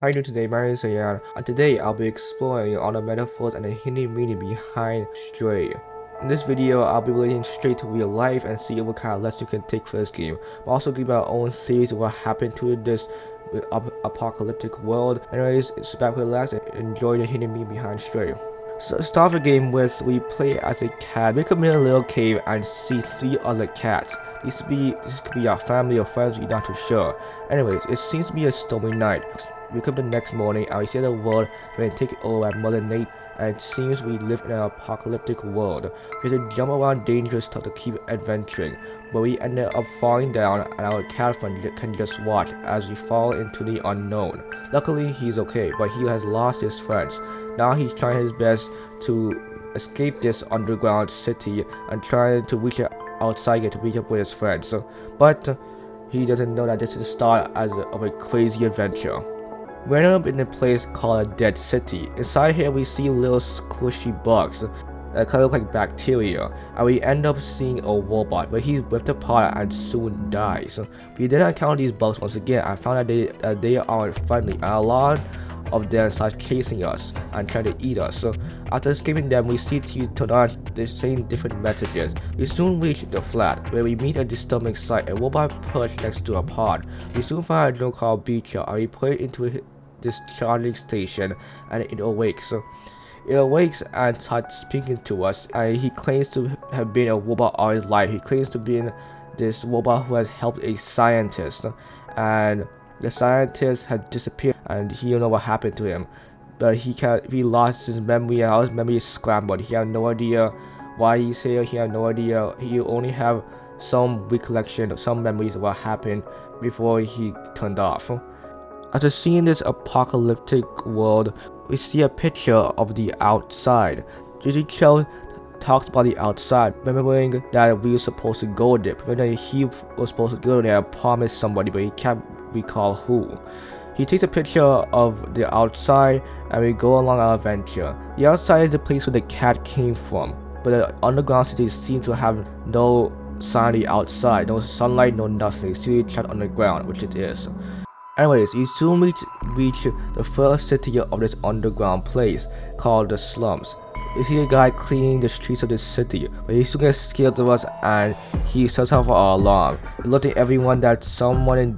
How are you doing today? My name is Rayyan, and today I'll be exploring all the metaphors and the hidden meaning behind Stray. In this video, I'll be relating Stray to real life and see what kind of lessons you can take for this game. I'll also give my own theories of what happened to this apocalyptic world. Anyways, sit back, relax, and enjoy the hidden meaning behind Stray. So start the game with we play as a cat. We come in a little cave and see 3 other cats. This could be our family or friends, we're not too sure. Anyways, it seems to be a stormy night. We come the next morning and we see the world being taken over by Mother Nature, and it seems we live in an apocalyptic world. We have to jump around dangerous stuff to keep adventuring, but we ended up falling down and our cat friend can just watch as we fall into the unknown. Luckily, he's okay, but he has lost his friends. Now he's trying his best to escape this underground city and trying to reach outside to meet up with his friends. But he doesn't know that this is the start of a crazy adventure. We ended up in a place called a dead city. Inside here we see little squishy bugs that kind of look like bacteria, and we end up seeing a robot, but he's ripped apart and soon dies. We did encounter these bugs once again. I found that they aren't friendly, and a lot of them start chasing us and trying to eat us. So after escaping them, we see to turn on the same different messages. We soon reach the flat, where we meet a disturbing sight, a robot perched next to a pod. We soon find a drone called Beecher, and we put it into this charging station, and it awakes. It awakes and starts speaking to us, and he claims to have been a robot all his life. He claims to be this robot who has helped a scientist, and the scientist had disappeared, and he don't know what happened to him. But he lost his memory, and all his memory is scrambled. He had no idea why he's here. He had no idea. He only have some recollection of some memories of what happened before he turned off. After seeing this apocalyptic world, we see a picture of the outside. Gigi Cho talks about the outside, remembering that we were supposed to go there, remembering he was supposed to go there and promise somebody, but he can't recall who. He takes a picture of the outside, and we go along our adventure. The outside is the place where the cat came from, but the underground city seems to have no sign of the outside, no sunlight, no nothing. It's still trapped underground, which it is. Anyways, you soon reach the first city of this underground place called the Slums. We see a guy cleaning the streets of this city, but he soon gets scared of us and he sets off our alarm, alerting everyone that someone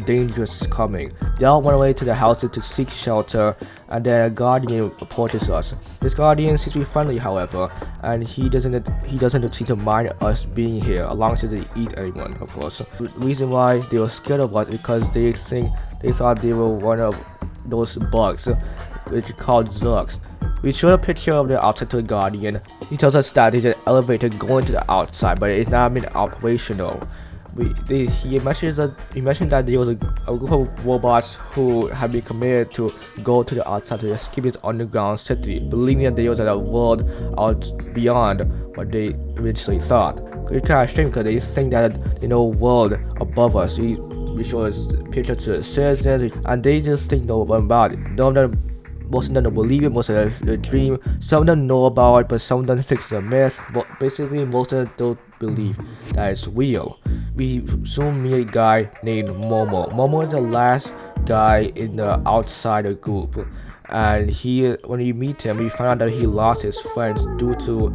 dangerous is coming. They all run away to the houses to seek shelter, and then a guardian approaches us. This guardian seems to be friendly, however, and he doesn't seem to mind us being here, as long as he doesn't eat anyone, of course. The reason why they were scared of us is because they thought they were one of those bugs, which is called Zurks. We showed a picture of the outside to the guardian. He tells us that there's an elevator going to the outside, but it's not been operational. He mentioned that there was a group of robots who had been committed to go to the outside to escape this underground city, believing that there was a world out beyond what they originally thought. It's kind of strange because they think that they know a world above us. We show this picture to the citizens, and they just think no one about it. Most of them don't believe it, most of them the dream. Some of them know about it, but some of them think it's a myth. But basically, most of them don't believe that it's real. We soon meet a guy named Momo. Momo is the last guy in the outsider group, and when we meet him, we find out that he lost his friends due to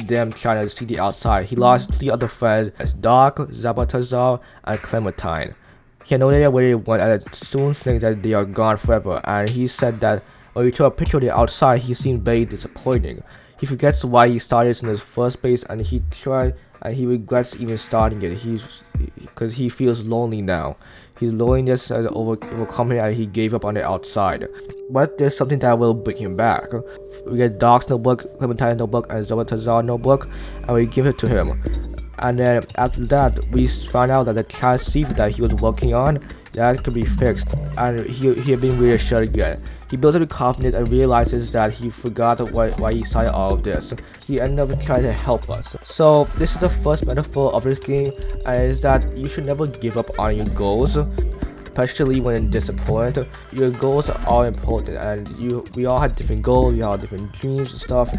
them trying to see the outside. He lost 3 other friends, as Doc, Zabatazar, and Clementine. He had no idea where they went, and soon thinks that they are gone forever. And he said that when we show a picture of the outside, he seemed very disappointing. He forgets why he started in his first place, and he regrets even starting it. Because he feels lonely now. His loneliness has overcome him, and he gave up on the outside. But there's something that will bring him back. We get Doc's notebook, Clementine's notebook, and Zabatazar's notebook, and we give it to him. And then after that, we found out that the cat secret that he was working on, that could be fixed, and he had been reassured again. He builds up the confidence and realizes that he forgot why he started all of this. He ended up trying to help us. So this is the first metaphor of this game, and is that you should never give up on your goals, especially when disappointed. Your goals are all important, and we all have different goals, we all have different dreams and stuff,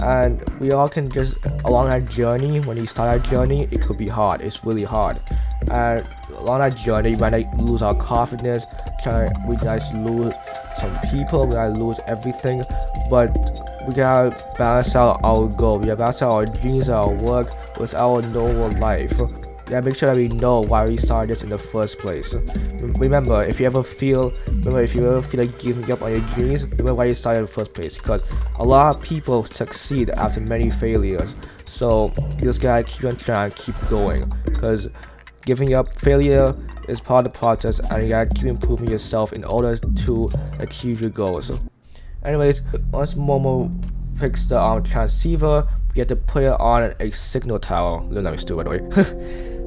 and we all can just, along that journey, when you start that journey, it could be hard. It's really hard, and along that journey we might lose our confidence, we just lose some people, we gotta lose everything, but we gotta balance out our goal, we gotta balance out our dreams, our work with our normal life. We gotta make sure that we know why we started this in the first place. Remember, if you ever feel like giving up on your dreams, remember why you started in the first place, because a lot of people succeed after many failures. So you just gotta keep on trying, keep going, because giving up, failure is part of the process, and you gotta keep improving yourself in order to achieve your goals. Anyways, once Momo fixed the transceiver, we get to put it on a signal tower. They're not stupid, by the way.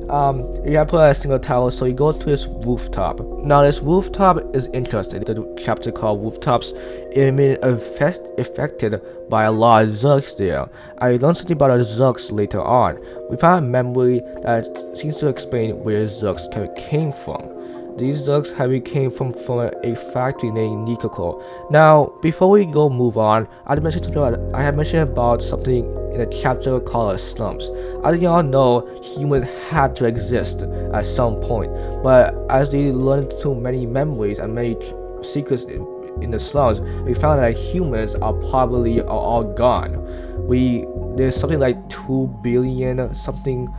You gotta put on a signal tower, so you go to this rooftop. Now this rooftop is interesting. The chapter called Rooftops. It been affected by a lot of Zurks there. I learned something about the Zurks later on. We found a memory that seems to explain where Zurks came from. These Zurks came from a factory named Nikoko. Now, before we move on, I had mentioned about something in a chapter called Slums. As y'all know, humans had to exist at some point, but as they learned through many memories and many secrets in the slums, we found that humans are all gone. There's something like 2 billion something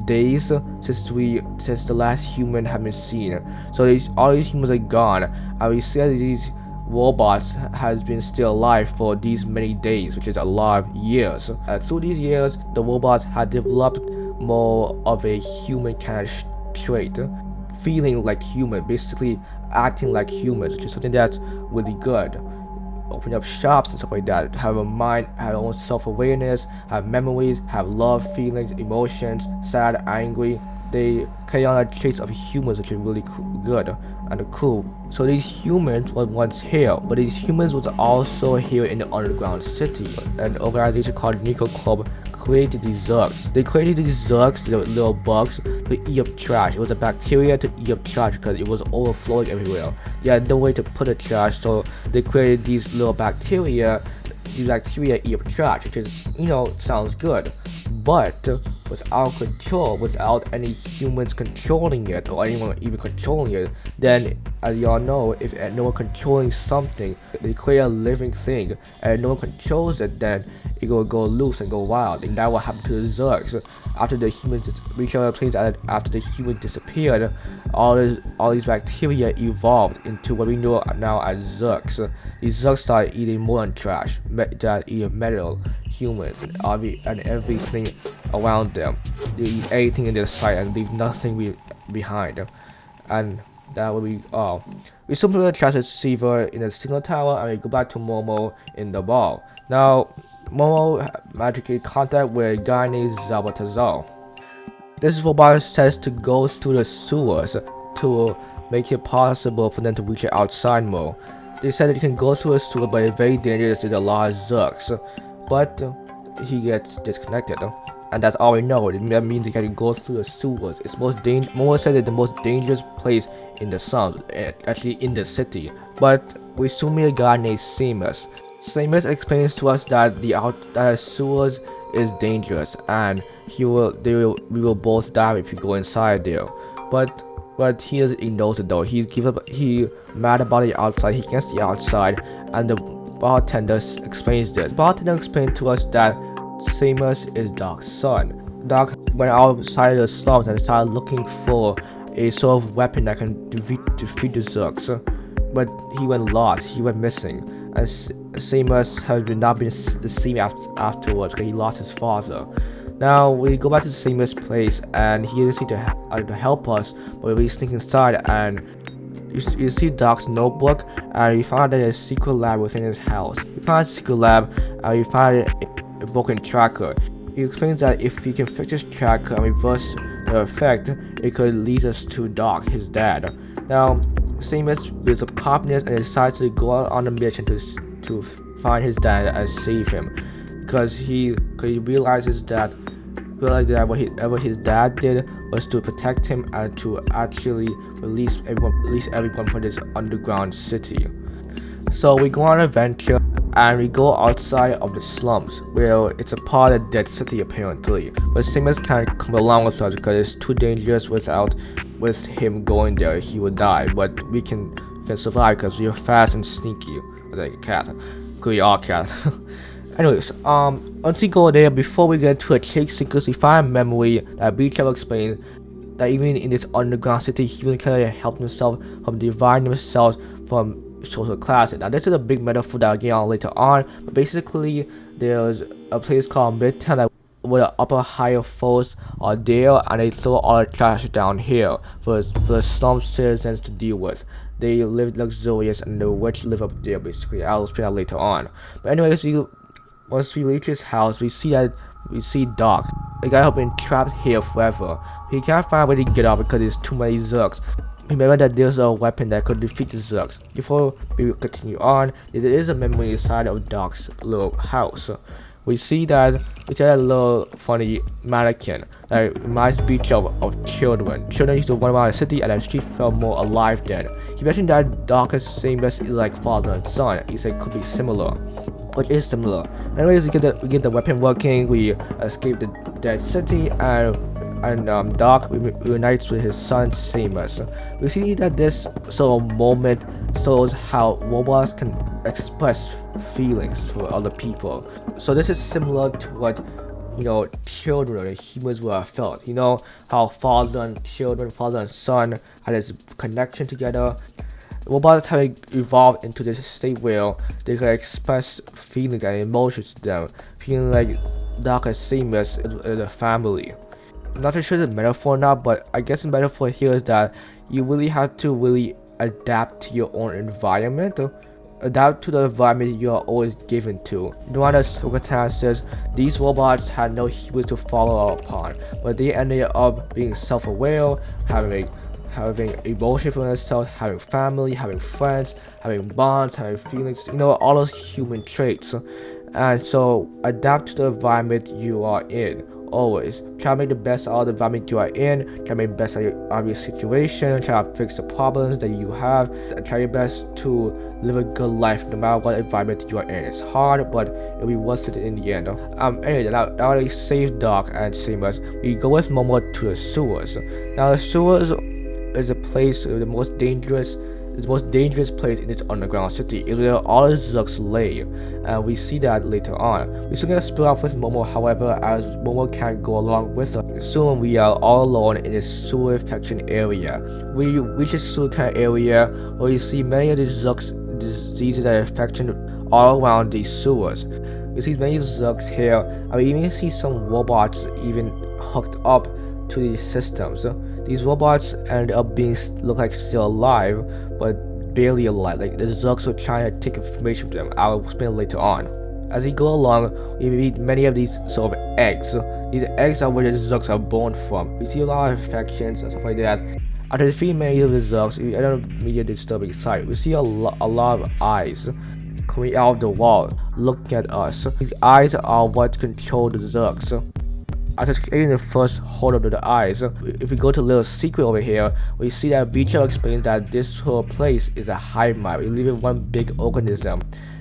days since the last human have been seen. So all these humans are gone, and we see that these robots has been still alive for these many days, which is a lot of years. Through these years, the robots had developed more of a human kind of trait, feeling like human, basically acting like humans, which is something that's really good. Open up shops and stuff like that, have a mind, have their own self-awareness, have memories, have love, feelings, emotions, sad, angry. They carry on the traits of humans, which is really good and cool. So these humans were once here, but these humans was also here in the underground city. An organization called Nico Club created these Zurks. They created these Zurks, the little bugs, to eat up trash. It was a bacteria to eat up trash because it was overflowing everywhere. They had no way to put the trash, so they created these little bacteria. These bacteria eat up trash, which is, sounds good, but without control, without any humans controlling it or anyone even controlling it, then as y'all know, if no one controlling something, they create a living thing, and no one controls it, then it will go loose and go wild. And that what happened to the Zurks. After the humans reached other place, after the humans disappeared, all these bacteria evolved into what we know now as Zurks. These Zurks started eating more than trash, eating metal, humans, and everything around them. They eat everything in their sight and leave nothing behind. And that will be all. We still put the transceiver in the signal tower, and we go back to Momo in the ball. Now, Momo magically contact with a guy named Zabatazal. This robot says to go through the sewers to make it possible for them to reach the outside mode. They said that you can go through a sewer, but it's very dangerous. There's a lot of Zurks. But he gets disconnected, and that's all we know. That means you can go through the sewers. It's Momo said it's the most dangerous place in the slums, actually in the city. But we soon meet a guy named Seamus. Seamus explains to us that the sewers is dangerous, and we will both die if you go inside there. But he knows it though. He mad about the outside. He can't see outside, and the bartender explains this. The bartender explained to us that Seamus is Doc's son. Doc went outside the slums and started looking for a sort of weapon that can defeat the Zurks. But he went lost. He went missing, and Seamus has not been the same afterwards because he lost his father. Now we go back to Seamus' place, and he doesn't seem to help us, but we sneak inside, and you see Doc's notebook, and we found that there's a secret lab within his house. We found a secret lab, and we found a broken tracker. He explains that if we can fix this tracker and reverse the effect, it could lead us to Doc, his dad. Now, Seamus builds up confidence and decides to go out on a mission to find his dad and save him, because he realizes that whatever his dad did was to protect him and to actually release everyone from this underground city. So we go on an adventure. and we go outside of the slums, where it's a part of the dead city apparently. But Simmons can't come along with us because it's too dangerous. With him going there, he would die. But we can survive because we are fast and sneaky, like a cat. We are cat. Anyways, once we go there, before we get to a chase sequence, we find a memory that Beach explained that even in this underground city, humans can help themselves from dividing themselves from social classes. Now this is a big metaphor that I'll get on later on, but basically there's a place called Midtown that where the upper higher folks are there, and they throw all the trash down here for the slum citizens to deal with. They live luxurious and the rich live up there basically. I'll explain that later on. But anyways, once we reach his house, we see Doc. The guy has been trapped here forever. He can't find a way to get out because there's too many Zurks. Remember that there's a weapon that could defeat the Zurks. Before we continue on, there is a memory inside of Doc's little house. We see that it's a little funny mannequin that reminds Beach of children. Children used to run around the city and the street felt more alive then. He mentioned that Doc is same as like father and son. He said it could be similar, which is similar. Anyways, we get the weapon working. We escape the dead city, and Doc reunites with his son Seamus. We see that this sort of moment shows how robots can express feelings for other people. So this is similar to what children and humans would have felt. You know how father and children, father and son had this connection together. Robots have evolved into this state where they can express feelings and emotions to them, feeling like Doc and Seamus is a family. I'm not too sure the metaphor now, but I guess the metaphor here is that you really have to really adapt to your own environment, adapt to the environment you are always given to. No matter circumstances, these robots had no humans to follow upon, but they ended up being self-aware, having emotion for themselves, having family, having friends, having bonds, having feelings, all those human traits. And so adapt to the environment you are in. Always try to make the best out of the environment you are in. Try to make the best out of your situation. Try to fix the problems that you have. Try your best to live a good life no matter what environment you are in. It's hard, but it'll be worth it in the end. Anyway, now we save Doc and Seamus. We go with Momo to the sewers. Now the sewers is a place, the most dangerous place in this underground city. It's where all the Zurks lay, and we see that later on. We're still gonna split off with Momo, however, as Momo can't go along with us. Soon we are all alone in this sewer infection area. We reach this sewer kind of area where you see many of the Zurks diseases and infection all around these sewers. We see many Zurks here, and we even see some robots even hooked up to these systems. These robots end up look like still alive, but barely alive. Like the Zurks are trying to take information from them. I'll explain it later on. As we go along, we meet many of these sort of eggs. These eggs are where the Zurks are born from. We see a lot of infections and stuff like that. After defeating many of the Zurks, we enter a media disturbing sight. We see a lot of eyes coming out of the wall, looking at us. These eyes are what control the Zurks. After getting the first hold of the eyes, if we go to a little secret over here, we see that Beecher explains that this whole place is a hive mind. We live in one big organism,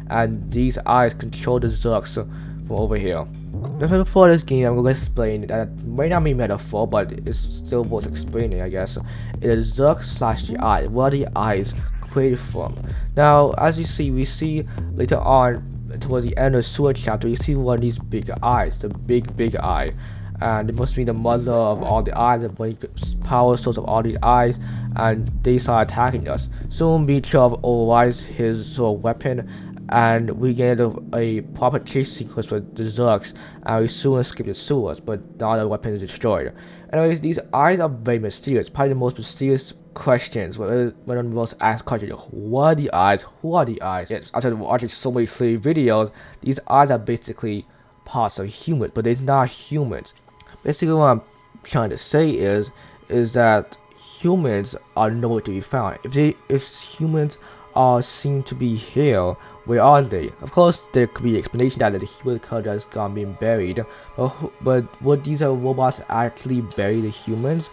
and these eyes control the Zurks from over here. Before this game, I'm going to explain that it might not be metaphor, but it's still worth explaining, I guess. It is Zurks / the eye. Where are the eyes created from? Now, as you see, we see later on, towards the end of the sewer chapter, you see one of these big eyes, the big eye. And it must be the mother of all the eyes, the power source of all these eyes, and they start attacking us. Soon Beecher overrides his sort of weapon, and we get a proper chase sequence with the Zurks, and we soon escape the sewers, but now the weapon is destroyed. Anyways, these eyes are very mysterious, probably the most mysterious questions, one of the most asked questions. What are the eyes? Who are the eyes? Yes, after watching so many silly videos, these eyes are basically parts of humans, but they're not humans. Basically, what I'm trying to say is that humans are nowhere to be found. If humans seem to be here, where are they? Of course, there could be explanation that the human culture has gone being buried, but would these robots actually bury the humans?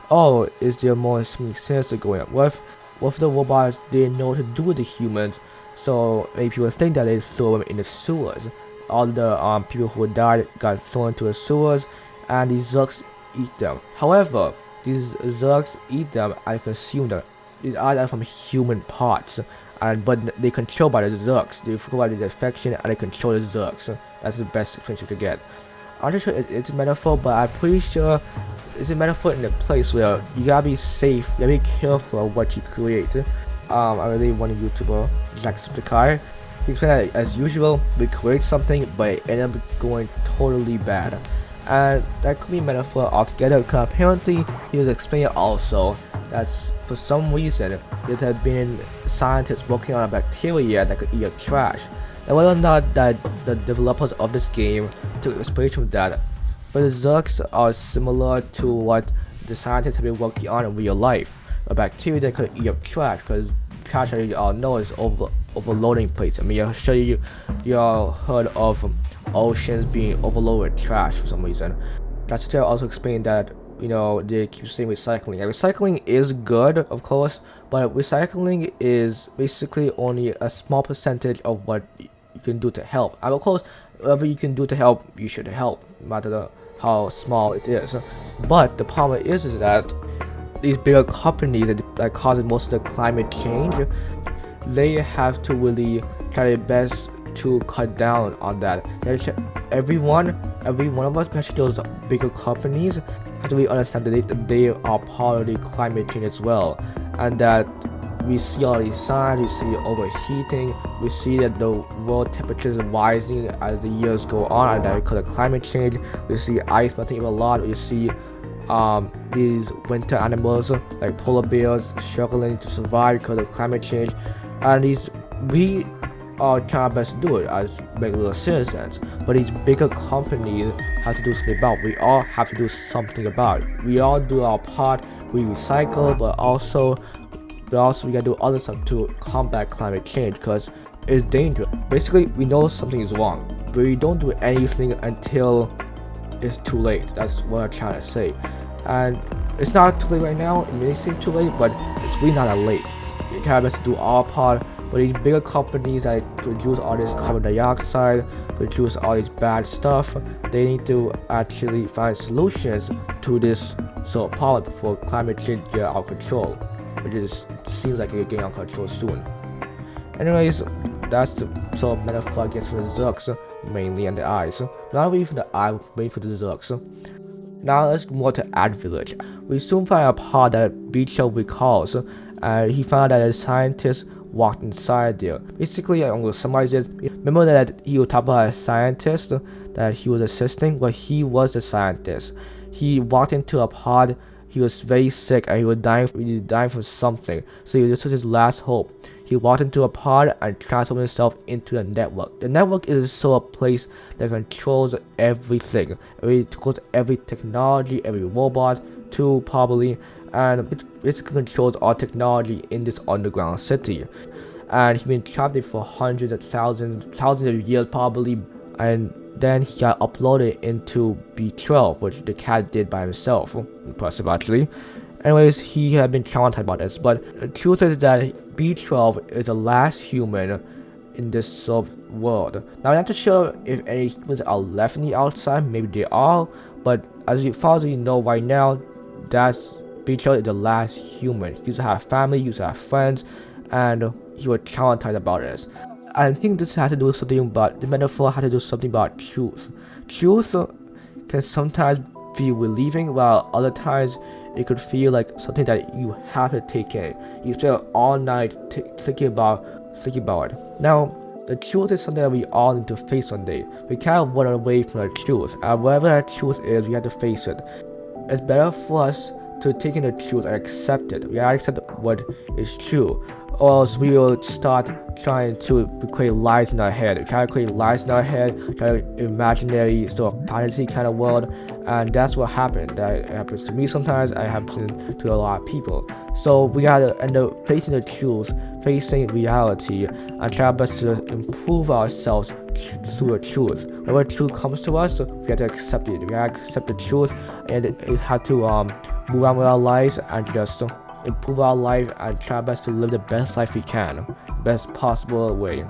Or is there more something sinister going on? What if the robots didn't know what to do with the humans, So many people think that they throw them in the sewers. All the people who died got thrown into the sewers, and these Zurks eat them. However, these Zurks eat them and consume them. These are from human parts, but they controlled by the Zurks. They provide the infection and they control the Zurks. That's the best explanation you could get. I'm not sure it's a metaphor, but I'm pretty sure it's a metaphor in a place where you gotta be safe, you gotta be careful of what you create. I really want a YouTuber, Jacksepticeye. He explained that as usual, we create something, but it ended up going totally bad. And that could be a metaphor altogether, because apparently he was explaining also that for some reason there had been scientists working on a bacteria that could eat up trash. And whether or not that the developers of this game took inspiration from that, but the Zurks are similar to what the scientists have been working on in real life. A bacteria that could eat up trash, because trash, as you all know, is overloading place. I mean, I'm sure you all heard of oceans being overloaded with trash for some reason. That's also explained that, you know, they keep saying recycling. And recycling is good, of course, but recycling is basically only a small percentage of what you can do to help. And of course, whatever you can do to help, you should help, no matter how small it is. But the problem is that these bigger companies that cause most of the climate change, they have to really try their best to cut down on that. Every one of us, especially those bigger companies, have to really understand that they are part of the climate change as well, and that we see all these signs, we see overheating, we see that the world temperature is rising as the years go on, and that because of climate change, we see ice melting a lot, we see these winter animals like polar bears struggling to survive because of climate change, and we are trying our best to do it as regular citizens, but these bigger companies have to do something about it. We all have to do something about it. We all do our part, we recycle, but also we gotta do other stuff to combat climate change, because it's dangerous. Basically, we know something is wrong, but we don't do anything until it's too late. That's what I'm trying to say. And it's not too late right now, it may seem too late, but it's really not that late. We try our best to do our part, but these bigger companies that produce all this carbon dioxide, produce all this bad stuff, they need to actually find solutions to this sort of problem before climate change get out of control, which is seems like it's getting out of control soon. Anyways, that's the sort of metaphor I guess for the Zurks, mainly, and the eyes. Not really for the eye, but mainly for the Zurks. Now let's move on to Antvillage. We soon find a part that Beetle recalls, and he found that a scientist walked inside there. Basically, I'm going to summarize this. Remember that he was talking about a scientist that he was assisting? Well, he was the scientist. He walked into a pod. He was very sick and he was dying from something. So this was his last hope. He walked into a pod and transformed himself into the network. The network is so a place that controls everything. It controls every technology, every robot, too, probably. And it basically controls all technology in this underground city. And he's been trapped there for hundreds of thousands of years probably. And then he got uploaded into B12, which the cat did by himself. Impressive, actually. Anyways, he had been traumatized about this, but the truth is that B12 is the last human in this sort of world. Now, I'm not too sure if any humans are left in the outside. Maybe they are, but as far as you know right now, that's B12 is the last human. He used to have family, he used to have friends, and he was traumatized about this. I think this has to do something about the metaphor. Had to do something about truth. Truth can sometimes feel relieving, while other times it could feel like something that you have to take in. You spend all night thinking about it. Now, the truth is something that we all need to face one day. We can't run away from the truth, and whatever that truth is, we have to face it. It's better for us to take in the truth and accept it. We gotta accept what is true, or else we will start trying to create lies in our head. We try to create lies in our head, try to imaginary sort of fantasy kind of world, and that's what happened. That happens to me sometimes, and it happens to a lot of people. So we gotta end up facing the truth, facing reality, and try our best to improve ourselves through the truth. Whenever truth comes to us, we have to accept it. We have to accept the truth, and we have to move on with our lives and just improve our life and try our best to live the best life we can. best possible way.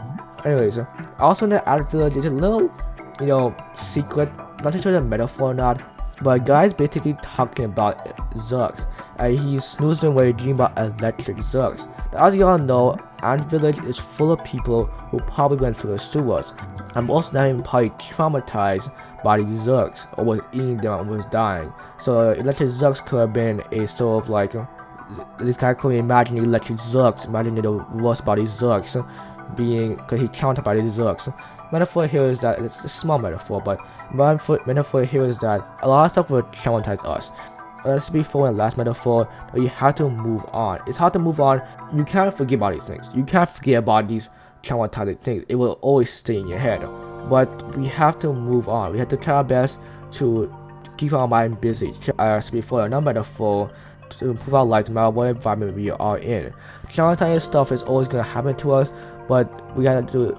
Anyways, also in the Antvillage, there's a little, secret. Not too sure the metaphor or not, but guy's basically talking about Zurks, and he's snoozing away dreaming about electric Zurks. Now, as you all know, Antvillage is full of people who probably went through the sewers, and most of them probably traumatized by these Zurks, or was eating them and was dying. So electric Zurks could have been a sort of like, this guy could imagine electric Zurks, imagine the worst about these Zurks being, because he counted by these Zurks. Metaphor here is that, it's a small metaphor, but metaphor here is that a lot of stuff will traumatize us. Let's be for the last metaphor, but you have to move on. It's hard to move on. You can't forget about these things. You can't forget about these traumatizing things. It will always stay in your head. But we have to move on. We have to try our best to keep our mind busy. As before, another metaphor, to improve our life no matter what environment we are in. Traumatizing stuff is always going to happen to us, but we have to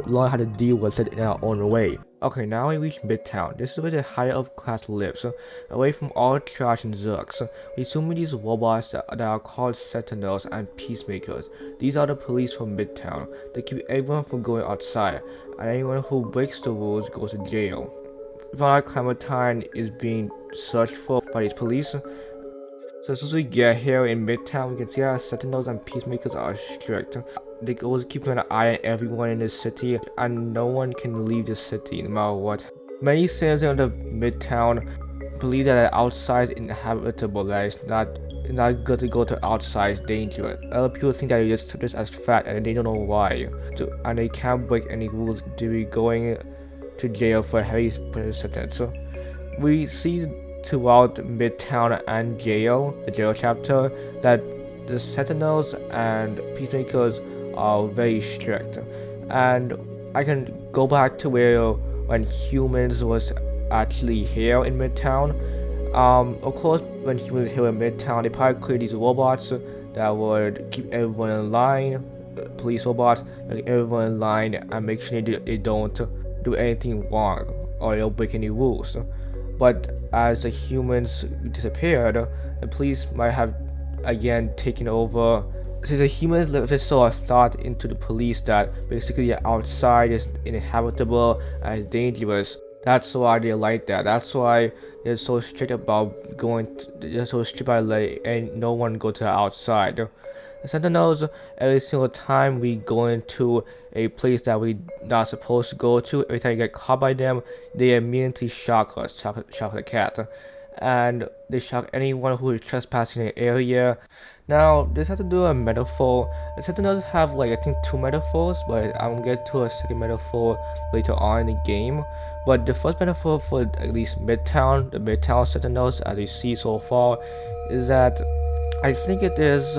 learn how to deal with it in our own way. Okay, now we reach Midtown. This is where the higher up class lives, away from all trash and Zurks. We soon meet these robots that are called Sentails and Peacemakers. These are the police from Midtown. They keep everyone from going outside, and anyone who breaks the rules goes to jail. Our Clementine is being searched for by these police. So as soon as we get here in Midtown, we can see our Sentails and Peacemakers are strict. They always keep an eye on everyone in this city, and no one can leave the city no matter what. Many citizens of Midtown believe that the outside is inhabitable, that it's not good to go to outside, it's dangerous. Other people think that they just took this as fact and they don't know why. And they can't break any rules to be going to jail for a heavy sentence. So we see throughout Midtown and jail, the jail chapter, that the Sentinels and Peacemakers are very strict. And I can go back to when humans was actually here in Midtown. Of course, when humans here in Midtown, they probably created these robots that would keep everyone in line, police robots, like everyone in line and make sure they don't do anything wrong or they'll break any rules. But as the humans disappeared, the police might have again taken over. Since the humans left this sort of thought into the police that basically the outside is uninhabitable and sentinels, that's why they like that. That's why they're so strict about they're so strict about letting no one go to the outside. The Sentinels, every single time we go into a place that we're not supposed to go to, every time we get caught by them, they immediately shock us, shock the cat. And they shock anyone who is trespassing in the area. Now, this has to do with a metaphor. The Sentinels have I think 2 metaphors, but I'm gonna get to a second metaphor later on in the game. But the first metaphor for at least Midtown, the Midtown Sentinels, as we see so far, is that I think it is,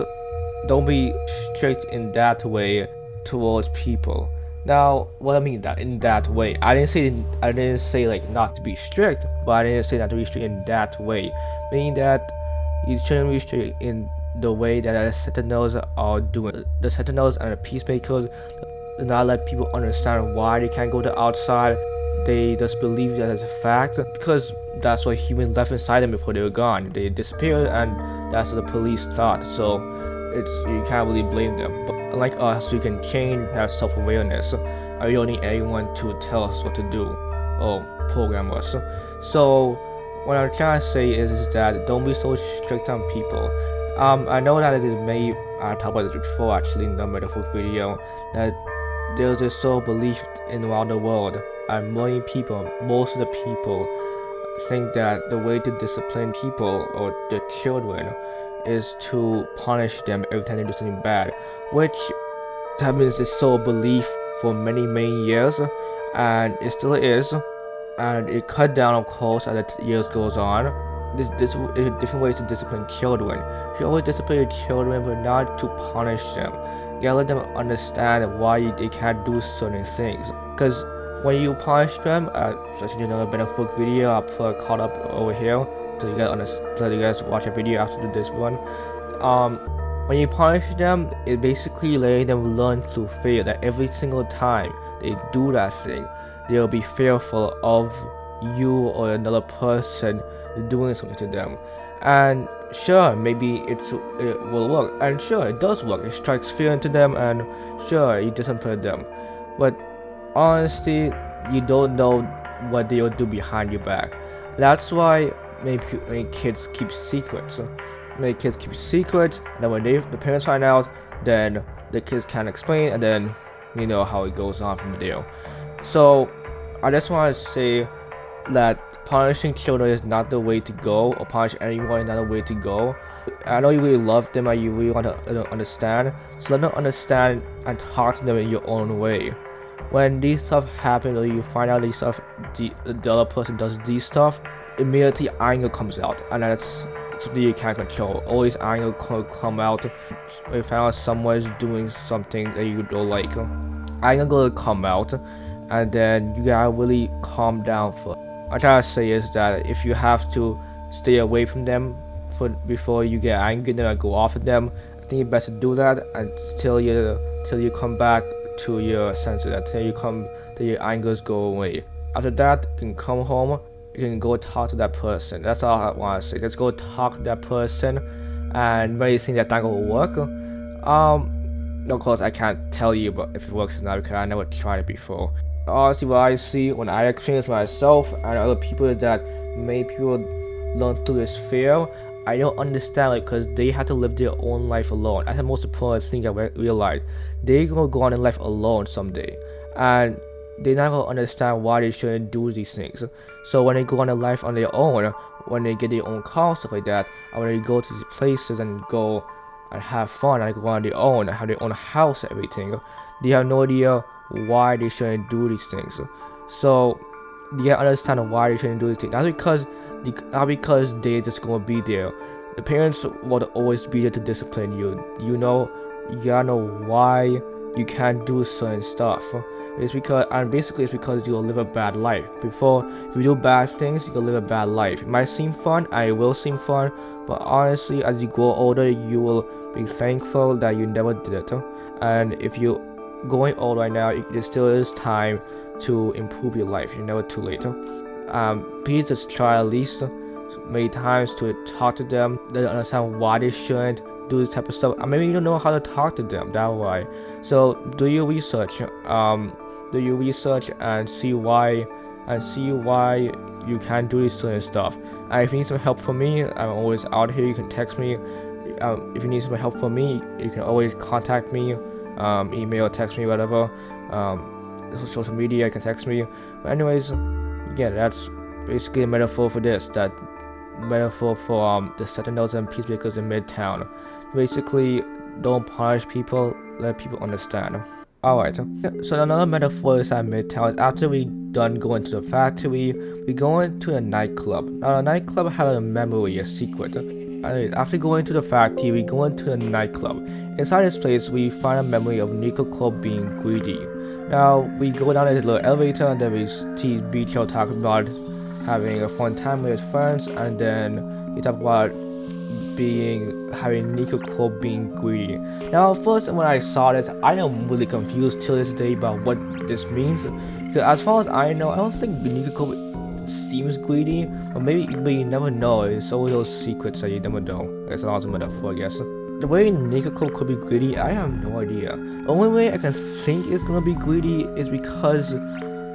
don't be strict in that way towards people. Now, what I mean that in that way, I didn't say not to be strict, but I didn't say not to be strict in that way, meaning that you shouldn't be strict in the way that the Sentinels are doing. The Sentinels and the Peacemakers do not let people understand why they can't go to outside. They just believe that as a fact because that's what humans left inside them before they were gone. They disappeared, and that's what the police thought. So you can't really blame them. But unlike us, we can change, have self-awareness, and we don't need anyone to tell us what to do or program us. So what I'm trying to say is that don't be so strict on people. I know that I talked about this before actually in the Metaphoric video, that there's this sort of belief around the world, and most of the people think that the way to discipline people or their children is to punish them every time they do something bad, which has been this sort of belief for many years, and it still is, and it cut down of course as the years goes on. There's different ways to discipline children. You should always discipline your children, but not to punish them. You gotta let them understand why they can't do certain things. Because when you punish them, especially in another Metaphoric video, I'll put a card up over here so you guys watch a video after this one. When you punish them, it basically letting them learn through fear that every single time they do that thing, they'll be fearful of you or another person doing something to them. And sure, maybe it will work, and sure, it does work. It strikes fear into them, and sure, it disciplines them. But honestly, you don't know what they'll do behind your back. That's why many kids keep secrets. Many kids keep secrets, and then when the parents find out, then the kids can't explain, and then you know how it goes on from there. So I just want to say that punishing children is not the way to go, or punish anyone is not the way to go. I know you really love them and you really want to understand, so let them understand and talk to them in your own way. When these stuff happen, or you find out these stuff, the other person does these stuff, immediately anger comes out, and that's something you can't control. Always anger come out when you find out someone is doing something that you don't like. Anger gonna come out, and then you gotta really calm down first. What I'm trying to say is that if you have to stay away from them before you get angry and go off at them, I think you best to do that until you come back to your senses, until your angers go away. After that, you can come home, you can go talk to that person. That's all I want to say. Let's go talk to that person, and when you think that will work, of course I can't tell you but if it works or not, because I never tried it before. Honestly, what I see when I experience myself and other people is that many people learn through this fear. I don't understand it because they have to live their own life alone. That's the most important thing I realized. They gonna go on in life alone someday, and they're not gonna understand why they shouldn't do these things. So when they go on a life on their own, when they get their own car, stuff like that, and when they go to these places and go and have fun and go on their own and have their own house and everything, they have no idea why they shouldn't do these things. So you gotta understand why they shouldn't do these things. Not because they just gonna be there. The parents will always be there to discipline you. You gotta know why you can't do certain stuff. It's because you'll live a bad life. If you do bad things, you'll live a bad life. It might seem fun, and it will seem fun, but honestly, as you grow older, you will be thankful that you never did it. And if you're going old right now, there still is time to improve your life. You're never too late. Please just try at least many times to talk to them. They understand why they shouldn't do this type of stuff. Maybe you don't know how to talk to them that way. So do your research. And see why you can't do this certain stuff. And if you need some help from me, I'm always out here. You can text me. If you need some help from me, you can always contact me, email, text me, whatever. Social media, you can text me. But anyways, yeah, that's basically a metaphor for this. That metaphor for the Sentails and Peacemakers in Midtown. Basically, don't punish people, let people understand. Alright, so another metaphor is at Midtown is after we done going to the factory, we go into a nightclub. Now the nightclub had a memory, a secret. After going to the factory, we go into the nightclub. Inside this place, we find a memory of Nico Club being greedy. Now we go down this little elevator, and then we see Beacho talk about having a fun time with his friends, and then he talk about having Nico Club being greedy. Now first when I saw this, I am really confused till this day about what this means, because as far as I know, I don't think Nico Club seems greedy, but you never know. It's always those secrets that you never know. That's an awesome metaphor, I guess. The way Nico Club could be greedy, I have no idea. The only way I can think it's gonna be greedy is because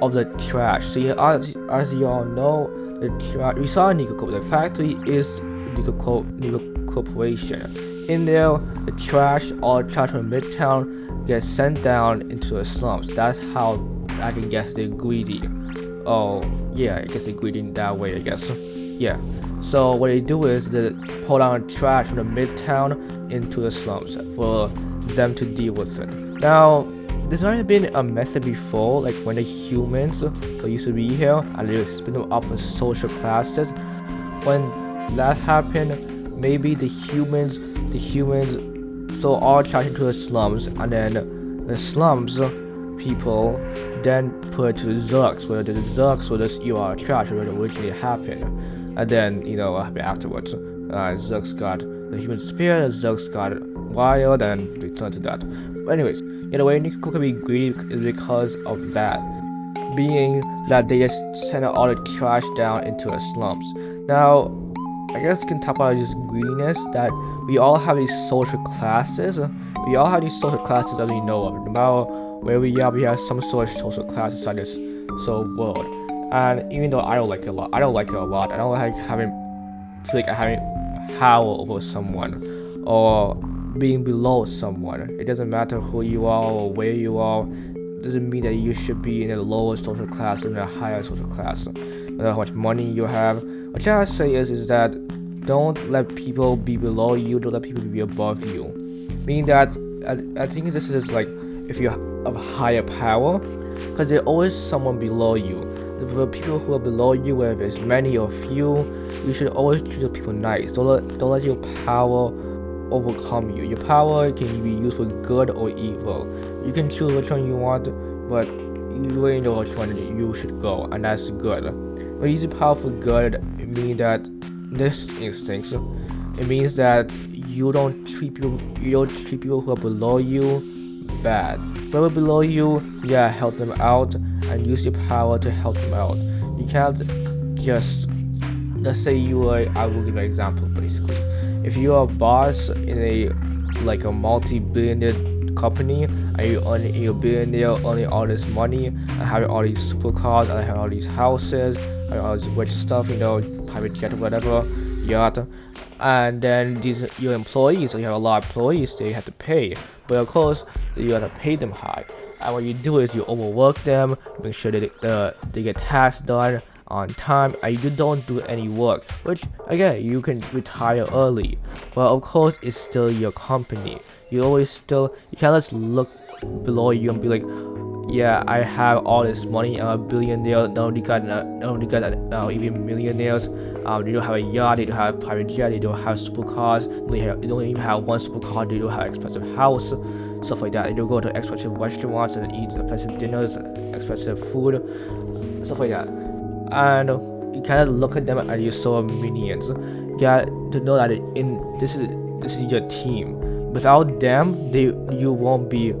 of the trash. So as you all know, the trash we saw in Nico Club, the factory is Nico Corporation. In there, all the trash from Midtown gets sent down into the slums. That's how I can guess they're greedy. Oh yeah, I guess they're greedy in that way, I guess. Yeah. So what they do is they pull down trash from the Midtown into the slums for them to deal with it. Now, there's already been a method before, like when the humans that used to be here and they split them up in social classes. When that happened, maybe the humans throw all trash into the slums, and then the slums people then put it to the Zurks, where the Zurks will just eat all the trash where it originally happened. And then, what happened afterwards? Zurks got the humans disappeared, Zurks got wild, and returned to that. But anyways, the way Nico could be greedy is because of that. Being that they just send all the trash down into the slums. Now, I guess you can talk about just greediness, that we all have these social classes. We all have these social classes that we know of. No matter where we are, we have some sort of social class inside this world. And even though I don't like it a lot, I don't like feel like having power over someone or being below someone. It doesn't matter who you are or where you are. It doesn't mean that you should be in a lower social class or in a higher social class. No matter how much money you have. What I say is that don't let people be below you, don't let people be above you. Meaning that I think this is like if you're of higher power, because there's always someone below you. For people who are below you, whether it's many or few, you should always treat those people nice. Don't let your power overcome you. Your power can be used for good or evil. You can choose which one you want, but you already know which one you should go, and that's good. When you use power for good, it means that this instincts. It means that you don't treat people who are below you bad. Whoever below you, help them out and use your power to help them out. You can't just, let's say I will give an example basically. If you are a boss in a multi-billionaire company and you're a billionaire owning all this money and having all these supercars and having all these houses and all this rich stuff, private jet or whatever, yacht, and then your employees, so you have a lot of employees that you have to pay, but of course you have to pay them high, and what you do is you overwork them, make sure that they get tasks done on time, and you don't do any work, which again you can retire early, but of course it's still your company. You can't just look below you and be like, I have all this money, I'm a billionaire. Not only got even millionaires. They don't have a yacht, they don't have a private jet, they don't have supercars, they don't even have one supercar, they don't have expensive house, stuff like that. They don't go to expensive restaurants and eat expensive dinners, expensive food, stuff like that. And you kind of look at them and you're so minions. You got to know that this is your team. Without them, you won't be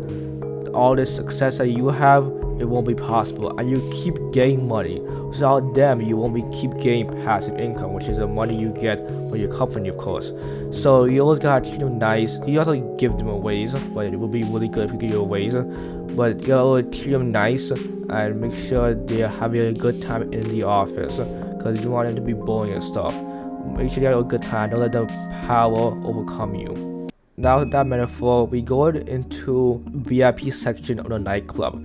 all this success that you have. It won't be possible, and you keep getting money. Without them, you won't keep getting passive income, which is the money you get for your company, of course. So you always gotta treat them nice. You also give them a raise, but it would be really good if you give you a raise. But you gotta treat them nice and make sure they're having a good time in the office, because you don't want them to be boring and stuff. Make sure they have a good time. Don't let the power overcome you. Now with that metaphor, we go into VIP section of the nightclub.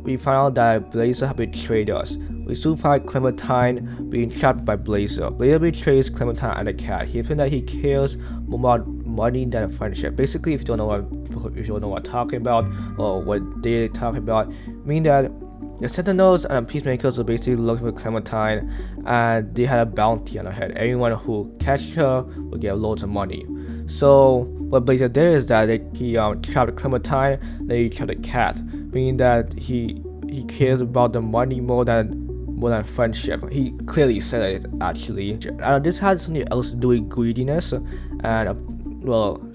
We found out that Blazer had betrayed us. We soon find Clementine being trapped by Blazer. Blazer betrays Clementine and the cat. He thinks that he cares more about money than friendship. Basically, if you don't know what I'm talking about or what they're talking about, mean that the Sentails and Peacemakers were basically looking for Clementine, and they had a bounty on her head. Everyone who catches her will get loads of money. So what Blazer did is that he trapped Clementine, then he trapped the cat, meaning that he cares about the money more than friendship. He clearly said it actually. This had something else to do with greediness, and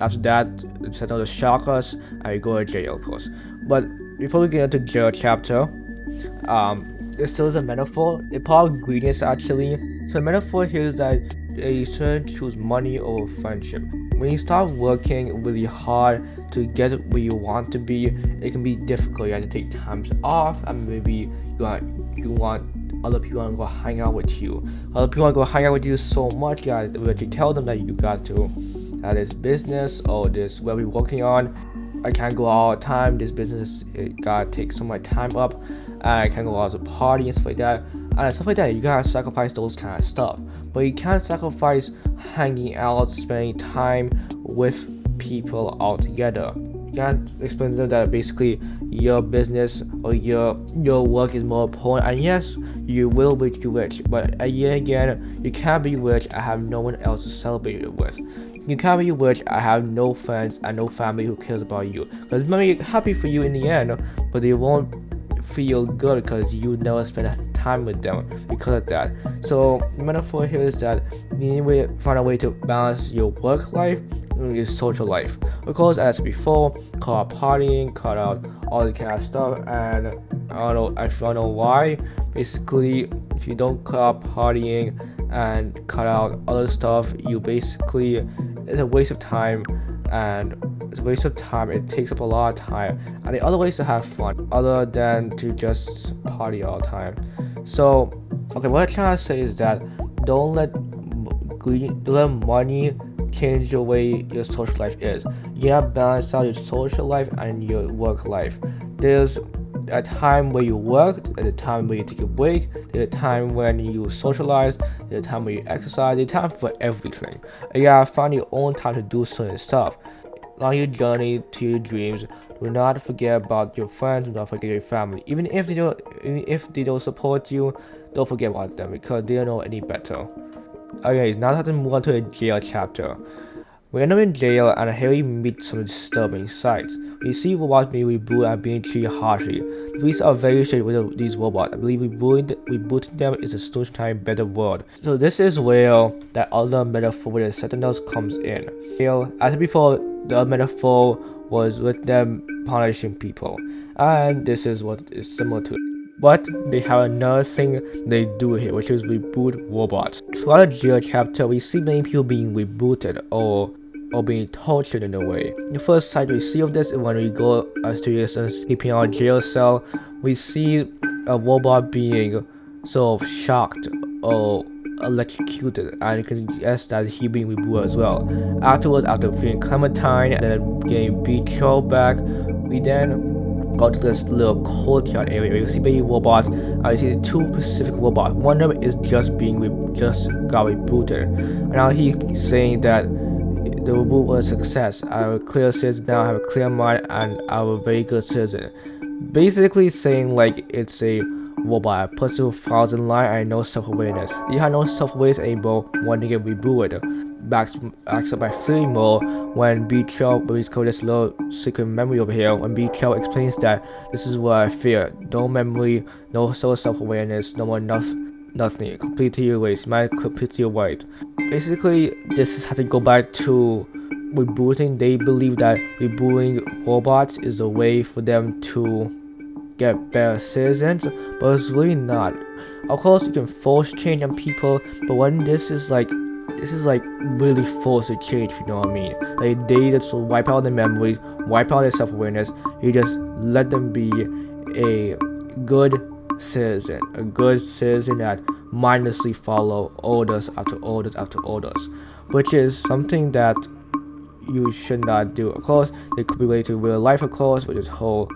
after that, the Sentails shock us and we go to jail, of course. But before we get into jail chapter, it still is a metaphor. It's part of greediness actually. So the metaphor here is that you shouldn't choose money over friendship. When you start working really hard to get where you want to be, it can be difficult. You have to take times off, and maybe you want other people to go hang out with you. Other people want to go hang out with you so much, you have to tell them that you got to this business or this what we're working on. I can't go all the time. This business, it gotta take some of my time up, and I can't go out to party and stuff like that. And stuff like that, you gotta sacrifice those kind of stuff. But you can't sacrifice hanging out, spending time with people altogether. You can't explain to them that basically your business or your work is more important. And yes, you will be rich, but yet again, you can't be rich and have no one else to celebrate it with. You can't be rich and have no friends and no family who cares about you. Because they might be happy for you in the end, but they won't feel good because you never spend time with them because of that. So the metaphor here is that you need to find a way to balance your work life and your social life. Of course, as before, cut out partying, cut out all the kind of stuff, and I don't know why. Basically, if you don't cut out partying and cut out other stuff. You basically, it's a waste of time, and it's a waste of time. It takes up a lot of time, and the other ways to have fun other than to just party all the time. So okay, what I'm trying to say is that don't let money change the way your social life is. You gotta balance out your social life and your work life. There's a time where you work, there's a time where you take a break, there's a time when you socialize, there's a time where you exercise, there's a time for everything. And you gotta find your own time to do certain stuff. On your journey to your dreams, do not forget about your friends, do not forget your family. Even if they don't support you, don't forget about them because they don't know any better. Okay, now time to move on to the jail chapter. We end up in jail and here we meet some disturbing sights. We see robots being rebooted and being treated harshly. The police are very strict with these robots. I believe rebooting them is a solution to a better world. So this is where that other metaphor with the Sentails comes in. As before, the other metaphor was with them punishing people, and this is what is similar to it. But they have another thing they do here, which is reboot robots. Throughout the jail chapter, we see many people being rebooted or being tortured in a way. The first sight we see of this is when we go to your sleeping in our jail cell. We see a robot being sort of shocked or electrocuted, and you can guess that he being rebooted as well. Afterwards, after feeling Clementine and then getting betrayed back, we then go to this little courtyard area where you see baby robots, and you see two specific robots. One of them is just got rebooted, and now he's saying that the reboot was a success. I'm a clear citizen now, I have a clear mind, and I'm a very good citizen. Basically saying like it's a robot, a person who falls in line and no self-awareness. You have no self-awareness anymore when they get rebooted. Backs up by 3 more when B12 releases this little secret memory over here. When B12 explains that this is what I fear. No memory, no self-awareness, no more nothing. Completely erased. Mind completely white. Basically, this is how to go back to rebooting. They believe that rebooting robots is a way for them to get better citizens, but it's really not. Of course, you can force change on people, but when this is like really forced to change, if you know what I mean. Like they just wipe out their memories, wipe out their self-awareness. You just let them be a good citizen that mindlessly follow orders after orders after orders, which is something that you should not do. Of course, it could be related to real life, of course, with this whole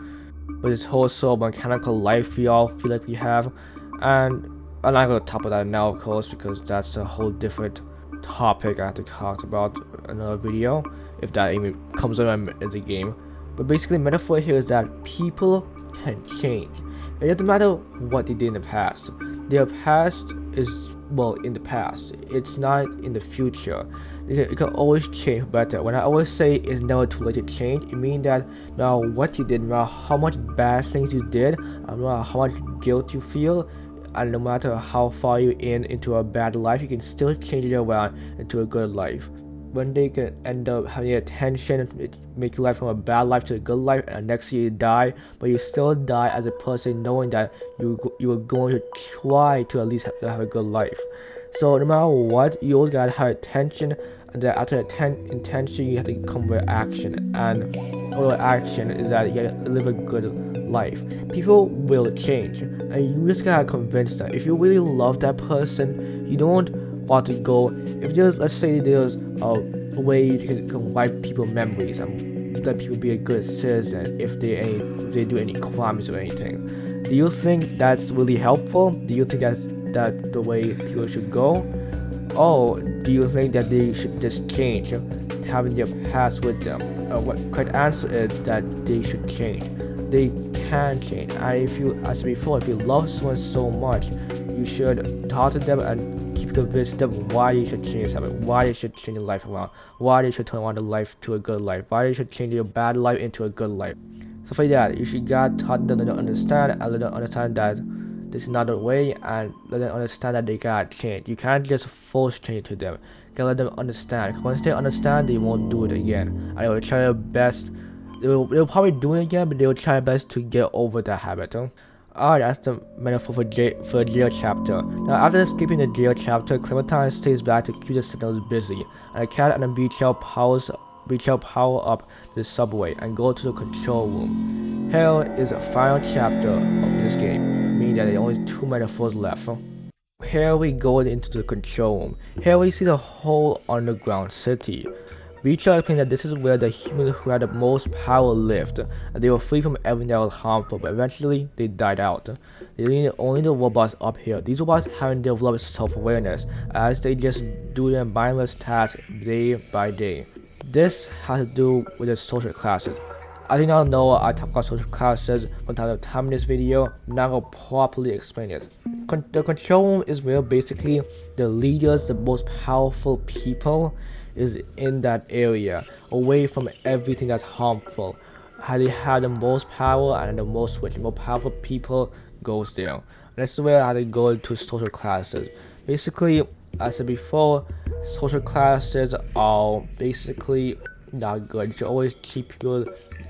sort of mechanical life we all feel like we have. And I'm not gonna talk about that now, of course, because that's a whole different topic I have to talk about in another video, if that even comes around in the game. But basically, metaphor here is that people can change. It doesn't matter what they did in the past. Their past is, well, in the past. It's not in the future. It can always change better. When I always say it's never too late to change, it means that no matter what you did, no matter how much bad things you did, no matter how much guilt you feel, and no matter how far you're into a bad life, you can still change it around into a good life. One day you can end up having attention, make your life from a bad life to a good life, and next year you die, but you still die as a person knowing that you were going to try to at least have a good life. So no matter what, you always gotta have attention, and then after intention you have to come with action, and all the action is that you gotta live a good life. People will change, and you just gotta convince them. If you really love that person, you don't want to go. If there's, let's say there's a way you can wipe people's memories and let people be a good citizen if they do any crimes or anything. Do you think that's really helpful? Do you think that's the way people should go? Or do you think that they should just change, having their past with them? What correct answer is that they should change. They can change, and if you, as before, if you love someone so much, you should talk to them and keep convincing them why you should change something, why you should change your life around, why you should turn around the life to a good life, why you should change your bad life into a good life. Stuff like that. You should get taught them to understand, and let them understand that this is not the way, and let them understand that they gotta change. You can't just force change to them. You gotta let them understand. Once they understand, they won't do it again, and they will try their best. They'll probably do it again, but they will try their best to get over that habit. Alright, that's the metaphor for the jail chapter. Now, after escaping the jail chapter, Clementine stays back to keep the Sentails busy, and the cat and the beach power up the subway and go to the control room. Here is the final chapter of this game, meaning that there are only 2 metaphors left. Here we go into the control room. Here we see the whole underground city. Reacher explained that this is where the humans who had the most power lived, and they were free from everything that was harmful, but eventually they died out. They needed only the robots up here. These robots haven't developed self-awareness, as they just do their mindless tasks day by day. This has to do with the social classes. As you now know, I talk about social classes from time to time in this video. I'm not going to properly explain it. The control room is where basically the leaders, the most powerful people, is in that area, away from everything that's harmful. How they have the most power and the most rich, the more powerful people goes there. And that's where how they go to social classes. Basically, as I said before, social classes are basically not good. You should always treat people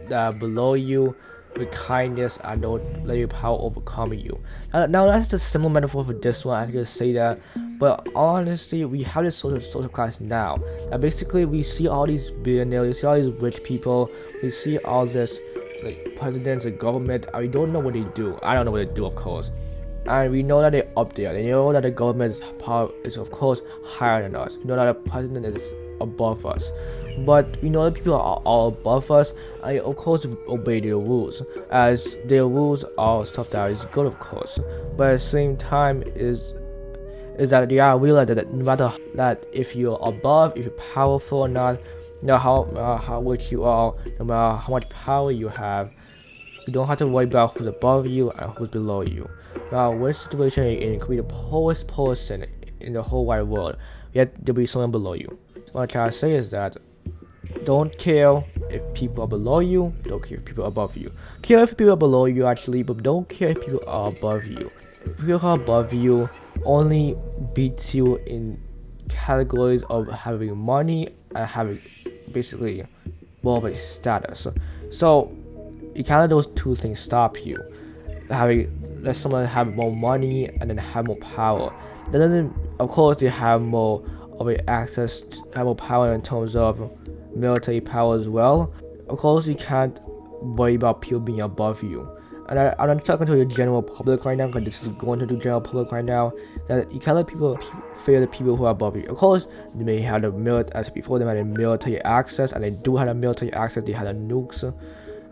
below you with kindness and don't let your power overcome you. Now that's the simple metaphor for this one. I can just say that, but honestly, we have this social class now. And basically, we see all these billionaires, we see all these rich people, we see all this like presidents, the government, and we don't know what they do. I don't know what they do, of course. And we know that they're up there. They know that the government's power is, of course, higher than us. We know that the president is above us. But we know that people are all above us, and of course obey their rules, as their rules are stuff that is good, of course. But at the same time is that they are realize that no matter that if you're above, if you're powerful or not, no matter how rich you are, no matter how much power you have, you don't have to worry about who's above you and who's below you. Now, which situation you're in, you could be the poorest person in the whole wide world, yet there'll be someone below you. What I'm trying to say is that don't care if people are below you, don't care if people are above you. Care if people are below you actually, but don't care if people are above you. People who are above you only beat you in categories of having money and having basically more of a status. So you can't let those two things stop you. Let someone have more money and then have more power. That doesn't, of course, they have more of a access to have more power in terms of military power as well. Of course, you can't worry about people being above you. And I'm not talking to the general public right now, because this is going to the general public right now, that you can't let people fear the people who are above you. Of course, they may have the military access, and they do have the military access, they have the nukes.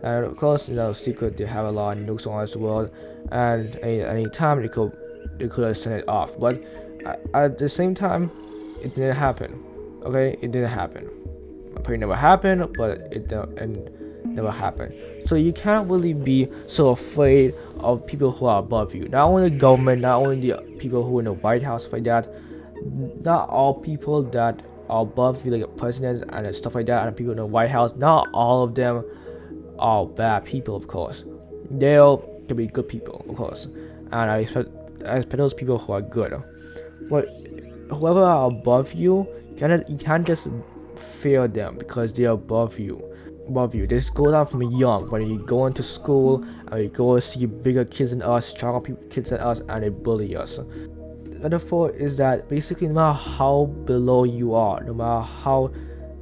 And of course, secret, they have a lot of nukes on this world, and any time they could have sent it off. But at the same time, it didn't happen. Okay, it didn't happen. Probably never happened, but it never happened. So you can't really be so afraid of people who are above you. Not only the government, not only the people who are in the White House like that. Not all people that are above you, like the president and stuff like that, and people in the White House. Not all of them are bad people, of course. They can be good people, of course. And I expect those people who are good. But whoever are above you, you can't just fear them because they're above you. This goes on from young, when you go into school and you go see bigger kids than us, stronger kids than us, and they bully us. The metaphor is that basically no matter how below you are, no matter how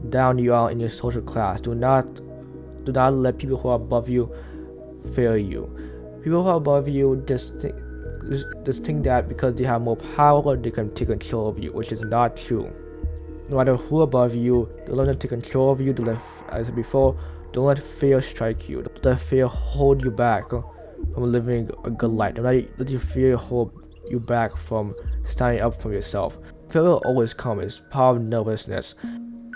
down you are in your social class, do not let people who are above you fear you. People who are above you just think that because they have more power, they can take control of you, which is not true. No matter who above you, don't let them take control of you. Don't let, as I said before, don't let fear strike you. Don't let fear hold you back from living a good life. Don't let your fear hold you back from standing up for yourself. Fear will always come. It's part of nervousness.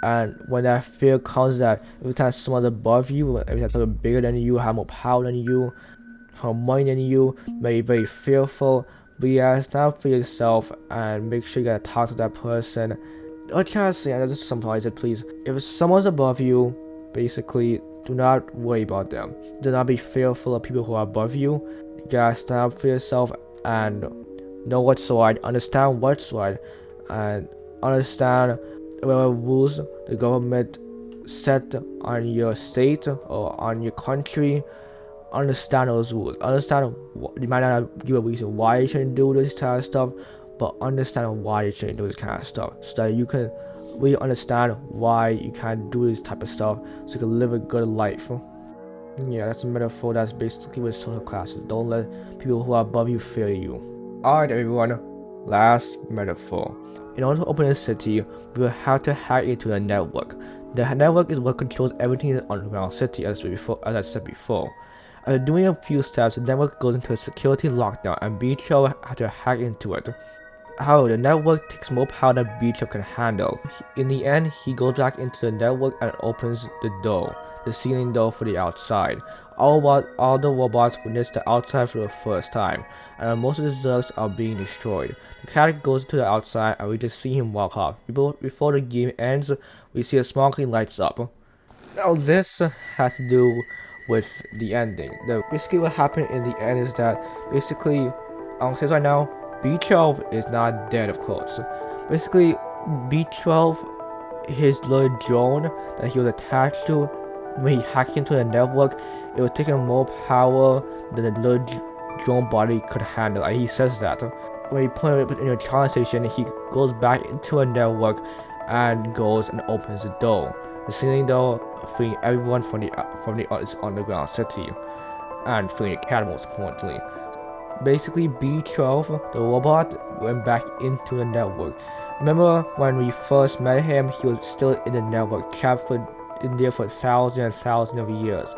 And when that fear comes, that every time someone's above you, every time someone's bigger than you, have more power than you, have more money than you, may be very fearful. But yeah, stand up for yourself and make sure you gotta talk to that person. I'm trying to say, and just summarize it, please. If someone's above you, basically, do not worry about them. Do not be fearful of people who are above you. You gotta stand up for yourself and know what's right, understand what's right, and understand whatever rules the government set on your state or on your country understand those rules. Understand you might not give a reason why you shouldn't do this kind of stuff, but understand why you shouldn't do this kind of stuff, so that you can really understand why you can't do this type of stuff, so you can live a good life. Yeah, that's a metaphor that's basically with social classes. Don't let people who are above you fear you. Alright everyone, last metaphor. In order to open a city, we will have to hack into the network. The network is what controls everything in the underground city, as I said before. After doing a few steps, the network goes into a security lockdown and Beach-Elf has to hack into it. However, the network takes more power than Beach-Elf can handle. In the end, he goes back into the network and opens the door, the ceiling door for the outside. All the robots witness the outside for the first time, and most of the Zurks are being destroyed. The character goes to the outside and we just see him walk off. Before the game ends, we see a small screen lights up. Now this has to do with the ending. Basically what happened in the end is that basically, I'll say right now, B12 is not dead, of course. Basically, B12, his little drone that he was attached to, when he hacked into the network, it was taking more power than the little drone body could handle. And he says that. When he put it in a charging station, he goes back into a network and goes and opens the door. The ceiling door, freeing everyone from the underground city, and freeing the cat most importantly. Basically, B12, the robot, went back into the network. Remember when we first met him, he was still in the network, trapped in there for thousands and thousands of years,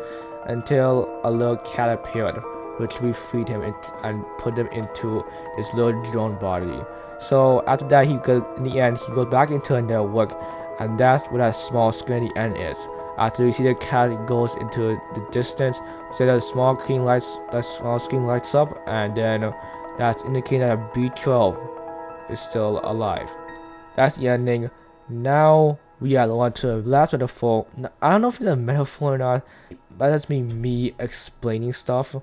until a little cat appeared, which we freed him and put him into this little drone body. So after that, in the end, he goes back into the network, and that's what that small screen at the end is. After we see the cat goes into the distance, so that small screen lights up, and then that's indicating that B12 is still alive. That's the ending. Now we are on to the last metaphor. I don't know if it's a metaphor or not, but that's me explaining stuff.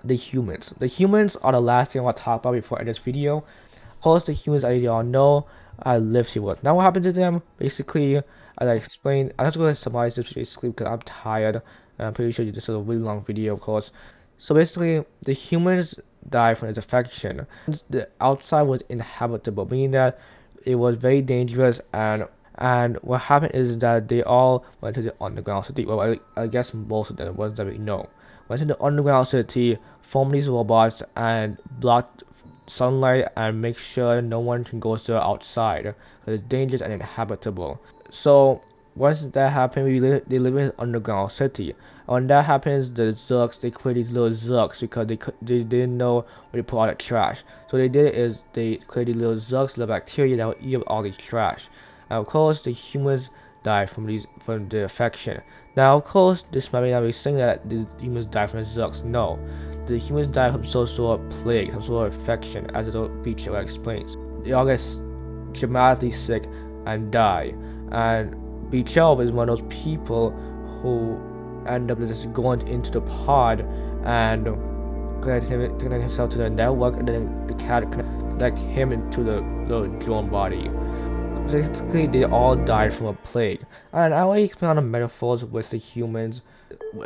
The humans. The humans are the last thing I want to talk about before I end this video. Of course, the humans, as you all know, I lived here with. Now what happened to them? Basically, as I explained, I'm just going to summarize this basically because I'm tired, and I'm pretty sure this is a really long video, of course. So basically, the humans died from its infection. The outside was inhabitable, meaning that it was very dangerous, and what happened is that they all went to the underground city. Well, I guess most of them, the ones that we know, went to the underground city, formed these robots, and blocked sunlight and make sure no one can go to the outside because it's dangerous and inhabitable. So once that happened, they live in an underground city. And when that happens, the Zurks, they create these little Zurks because they didn't know where to put all the trash. So what they did is they created little Zurks, little bacteria that would eat up all these trash. And of course, the humans died from the infection. Now, of course, this might not be saying that the humans died from the Zurks. No, the humans died from some sort of plague, some sort of infection, as the Beach-Elf explains. They all get dramatically sick and die. And Beach-Elf is one of those people who end up just going into the pod and connecting himself to the network, and then the cat connect him into the little drone body. Basically, they all died from a plague. And I already explained all the metaphors with the humans.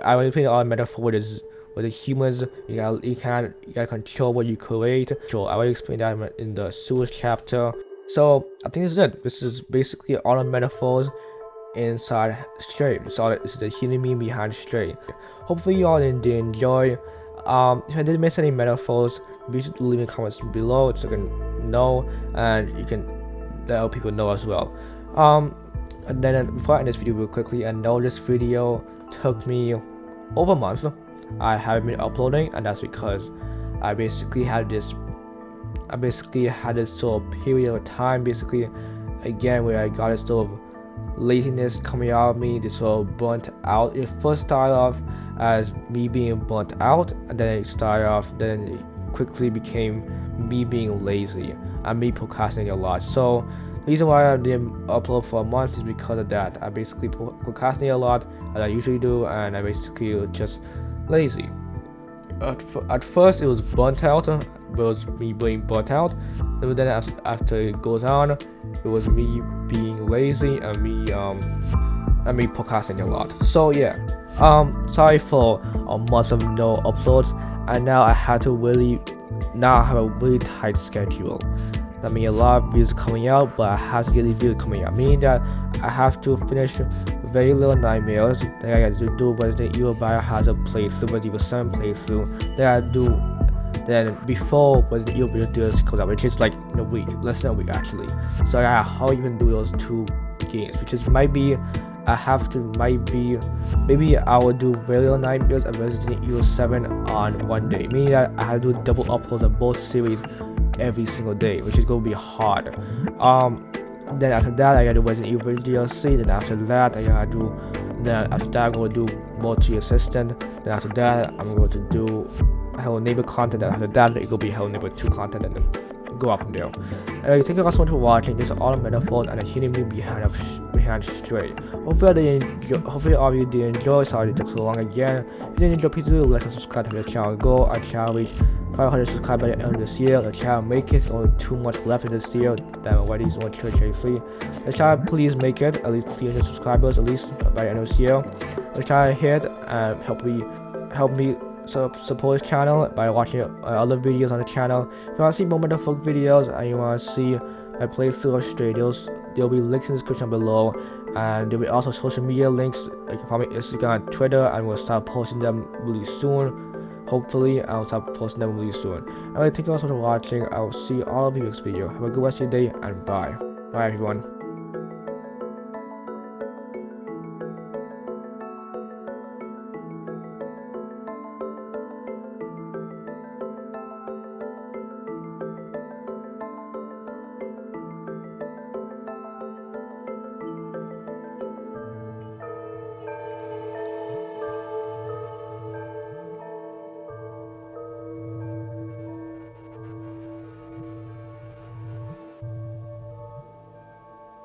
I already explained all the metaphors with the humans. You gotta control what you create. I already explained that in the sewers chapter. So I think this is it. This is basically all the metaphors inside Stray. This is the hidden meaning behind Stray. Hopefully you all did enjoy. If I did miss any metaphors, be sure to leave in the comments below so I can know, and you can let other people know as well. And then before I end this video real quickly, I know this video took me over a month. I haven't been uploading, and that's because I basically had this sort of period of time, basically, again, where I got this sort of laziness coming out of me, this sort of burnt out. It first started off as me being burnt out, and then it quickly became me being lazy and me procrastinating a lot. So the reason why I didn't upload for a month is because of that. I basically procrastinate a lot, as I usually do, and I basically was just lazy. At first it was burnt out, it was me being burnt out, and then after it goes on, it was me being lazy and me procrastinating a lot. So yeah, Sorry for a month of no uploads, and now I have to now I have a really tight schedule. That means a lot of videos coming out, but I have to get these videos coming out, meaning that I have to finish very little nightmares. Then I got to do Resident Evil Biohazard playthrough, Resident Evil 7 playthrough. Then I do before Resident Evil video comes out, which is like in a week, less than a week actually. So I got how you can do those two games, which is maybe I will do very little nightmares and Resident Evil 7 on one day, meaning that I have to do double uploads of both series every single day, which is going to be hard. Then after that I gotta do Resident Evil DLC. Then after that I'm going to do Multi Assistant. Then after that I'm going to do Hello Neighbor content. Then after that it will be Hello Neighbor 2 content, and then go up from there. Thank you guys so much for watching. This is all the metaphors and the hidden meaning behind Stray. Hopefully all of you did enjoy. Sorry it took so long again. If you did enjoy, please do like and subscribe to the channel. Our channel reach 500 subscribers by the end of this year. The channel make it. There's only 2 months left in this year. Damn, already it's only 2 The channel please make it at least 300 subscribers at least by the end of this year. The channel hit and help me support this channel by watching other videos on the channel. If you want to see more Metaphoric videos and you want to see my playthrough of Stray, there'll be links in the description below, and there'll be also social media links. You can follow me Instagram and Twitter, and we'll start posting them really soon. Hopefully I'll start posting them really soon. Anyway, thank you all so much for watching. I will see all of you next video. Have a good rest of your day, and bye everyone.